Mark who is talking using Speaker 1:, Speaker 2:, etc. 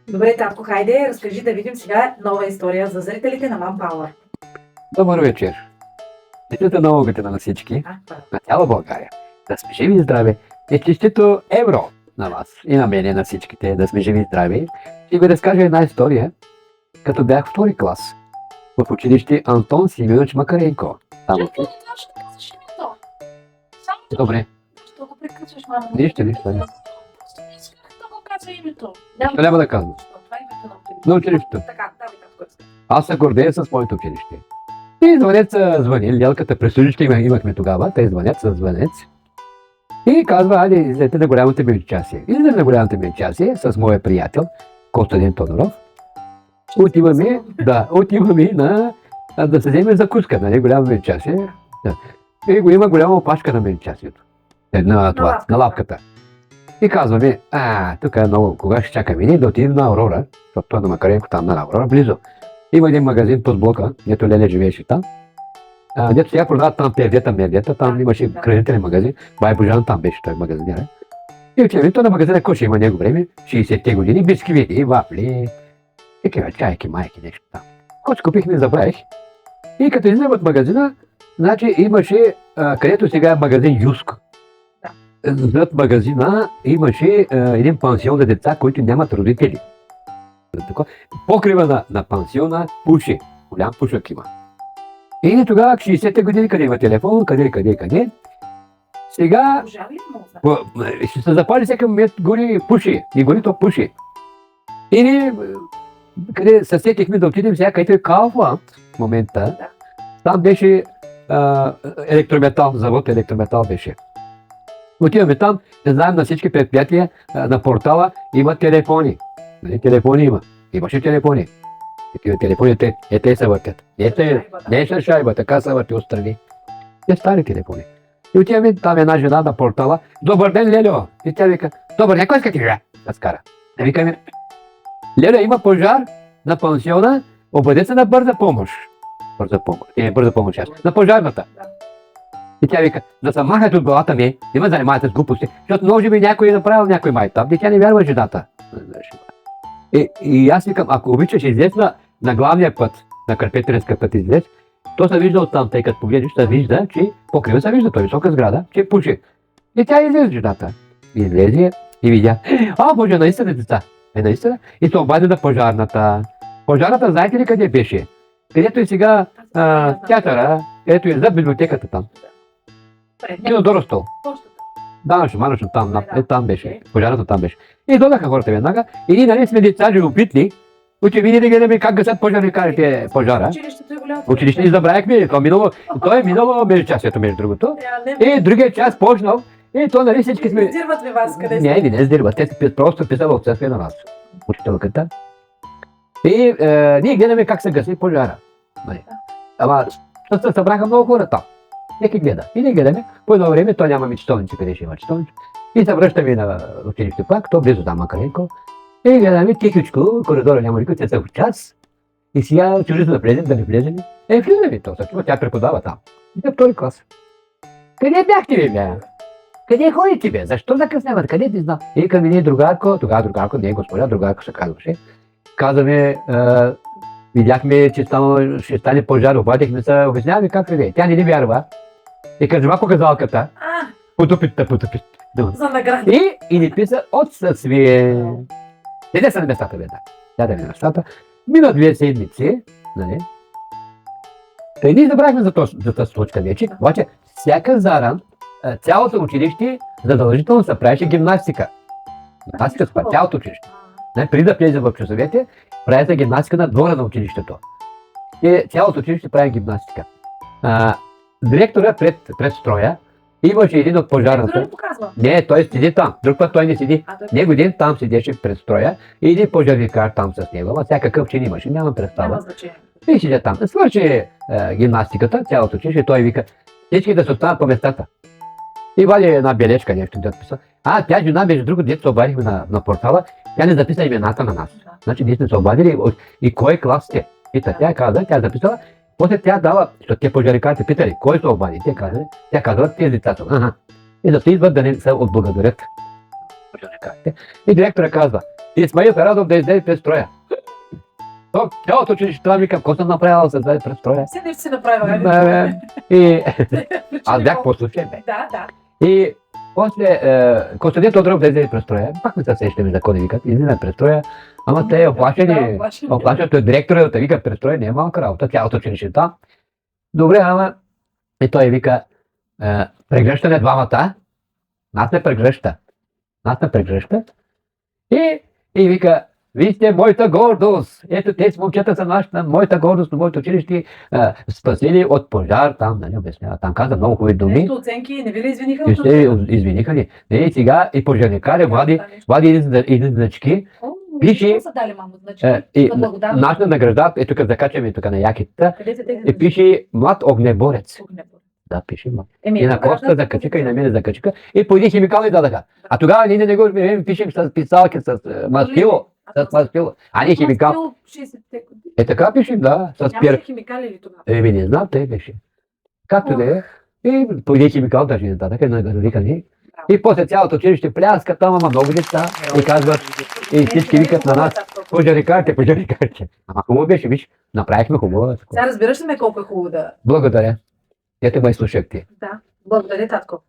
Speaker 1: Добре, татко, хайде, разкажи да видим сега нова история за зрителите на Manpower.
Speaker 2: Добър вечер! Честита нова година на всички,
Speaker 1: Това.
Speaker 2: на цяла България. Да сме живи и здрави. И честито евро на вас и на мене, на всичките, да сме живи и здрави. Ще ви разкажа една история, като бях втори клас в училище Антон Симеонович Макаренко. Там
Speaker 1: Чакай,
Speaker 2: учи.
Speaker 1: не трябваше да казваш името. Само да
Speaker 2: Добре,
Speaker 1: Защо го прекъсваш, мамо?
Speaker 2: нищо.
Speaker 1: Просто не исках да го казва името.
Speaker 2: Нищо няма да казвам.
Speaker 1: Това е името на училището.
Speaker 2: На училището.
Speaker 1: Така, давай, татко.
Speaker 2: Аз се гордея с моето училище. И звънец звъни, лелката през училище имахме тогава, те звънят с звънец. И казва, айде, излезете на голямото ми участие. Излезе на голямото ми участие с моя приятел Костадин Тодоров. Отиваме да се вземе закуска, нали, голямо ми участие. Да. И го има голяма опашка на мен участието. На лавката. И казваме, тук е много, кога ще чакаме ние да отидем на Аврора, защото той на Макаренко там на Аврора, близо. Има един магазин под блока, дето Леля живееше там. Дето сега продават там мердета, там имаше хранителен магазин. Бай Божан там беше той магазинер. И отиваме, той на магазина, кой ще има него време, 60-те години, бисквити, вафли, такива чайки, майки, нещо там. Който купихме, забравих. И като излезем от магазина, значи имаше, където сега е магазин Юск. Зад магазина имаше един пансион за деца, които нямат родители. Покрива на пансиона пуши. Голям пушък има. И тогава, 60-те години, къде има телефон, къде. Сега ще се запали всеки момент, гори пуши. И гори то пуши. И ние, къде се сетихме да отидем сега, където е Kaufland в момента. Там беше електрометал, завод електрометал беше. Отиваме там, не знаем на всички предприятия на портала има телефони. Телефони има. Имаше телефони. Такива телефони, те се въртят. Не са шайба, така се върти отстрани. Те стари телефони. И отиваме там една жена на портала. Добър ден, Лелио! И тя вика, добър ден, кой иска ти жена? Да скара. Да викаме, Лелио, има пожар на пансиона, обадете се на бърза помощ. Бърза помощ, на пожарната. И тя вика, да се махат от главата ми, не ме занимавате с глупости, защото може би някой е направил някой май там, тя не вярва жената. И аз викам, ако обичаш излез на главния път, на Карпетренска път излез, то се вижда оттам, тъй като погледнеш, се вижда, че покрива се вижда, той висока сграда, че пуши. И тя излезе жената. Излезе и видя, Боже, наистина деца. Наистина. И се обади на пожарната. Пожарната, знаете ли къде беше? Където е сега театъра, където е за библиотеката там. Кинодоро стол. Маношно там беше. Пожарната там беше. И додаха хората веднага. И ние, нали, сме деца любопитни, че види да гледаме как гасят пожарникарите пожара. Училище ни забравихме. То е минало междучасието, между другото. И другия час почнал. И то, нали, всички сме...
Speaker 1: Издирват ли вас къде сте?
Speaker 2: Не издирват. Те просто писали отсъствие на нас. Учителката. И ние гледаме как се гаси пожара. Ама се събраха много хора там. Всеки гледа. И не гледаме. По едно време той нямаме читалници, къде ще има читалници. И се връщаме на училище пак, то близо там Макаренко. И гледаме тихичко, коридора няма никой, те са в час. И сега чуждите да влезем, да не влезем. Влизаме то, тя преподава там. И тя втори клас. Къде бяхте ви, бе? Къде ходите, бе? Защо закъснявате? Къде ти знам? И към ние другарко, тогава другарко, не е господа, другарко се казваше. Казваме, видяхме, че ще стане пожар, обадихме се, обясняваме как е. Тя не ни вярва. И кажа показалката. Потупит.
Speaker 1: За награди.
Speaker 2: И ни писа отсъствие. Те са на местата, бе, да. На местата. Мина 2 седмици, нали? Та и ние забравихме за тази случка вече, обаче всяка заран, цялото училище задължително се правеше гимнастика. Гимнастика спа, цялото училище. Преди да влезе в часовете, прави се гимнастика на двора на училището. И цялото училище прави гимнастика. Директора пред строя имаше един от пожарната. Не, той седи там. Друг път той не седи. Него един там седеше пред строя и един пожарникар там с него. Ама всякакъв чин имаше, нямам представа. И седя там. Свърши гимнастиката, цялото училище, той вика, всички да се останат по местата. И вади една бележка, нещо да отписа. Тя жена, между другото, дето се обадихме на портала, тя не записа имената на нас. Значи ние сме се обадили и кой клас сте. Тя каза, тя записала, после тя дава, защото те пожарникарите питали, кой се обади. Тя казва, тези деца са. И да се идват да не се отблагодарят пожарникарите. И директора казва, Исмаил Ферадов да излезе през строя. То, цялото училище това викам, какво съм направил за да излезе през строя?
Speaker 1: Все нещо си направила.
Speaker 2: И аз бях послушен, бе.
Speaker 1: Да.
Speaker 2: И после Костадин Тодоров да излезе през строя, пак не се сещаме за кой викат, излезе през строя, ама те оплашени, той директора да вика през строя, не е малка работа, цялото училище там. Добре, ама и той вика, прегръщане двамата, нас не прегръща, и вика, вие сте моята гордост. Ето тези момчета са моята гордост на моето училище, спасили от пожар, там, нали, обяснява, там каза много хубави думи.
Speaker 1: Нещо оценки не ви ли извиниха?
Speaker 2: И ще извиниха ли. И сега и пожарникаря вади един значки, пише,
Speaker 1: Какво са дали, мамо, значки?
Speaker 2: и
Speaker 1: За благодарност.
Speaker 2: нашата награда, е тук закачаме тук на якитата,
Speaker 1: Къде са тези
Speaker 2: и пише млад огнеборец.
Speaker 1: значки?
Speaker 2: Да, пише млад.
Speaker 1: Еми,
Speaker 2: И на Коста закачика, и на мен закачика, и по един химикал ни дадаха. А тогава ние не го пишем с писалки, с мастило. С мастило. А не химикал.
Speaker 1: Мастило 60-те години.
Speaker 2: Е така пишем, да. С
Speaker 1: Нямаше
Speaker 2: пир.
Speaker 1: химикали ли тогава?
Speaker 2: Еми не знам, те беше. Както да е. И по един химикал даже не дадаха, вика ни. И после цялото училище пляска, там ама много деца. И казват, и всички викат на нас, пожарникарите. Ама хубаво беше, виж, направихме хубаво.
Speaker 1: Сега разбираш ли ме колко е хубаво да...
Speaker 2: Благодаря. Ето ме слушахте.
Speaker 1: Да. Благодаря, татко.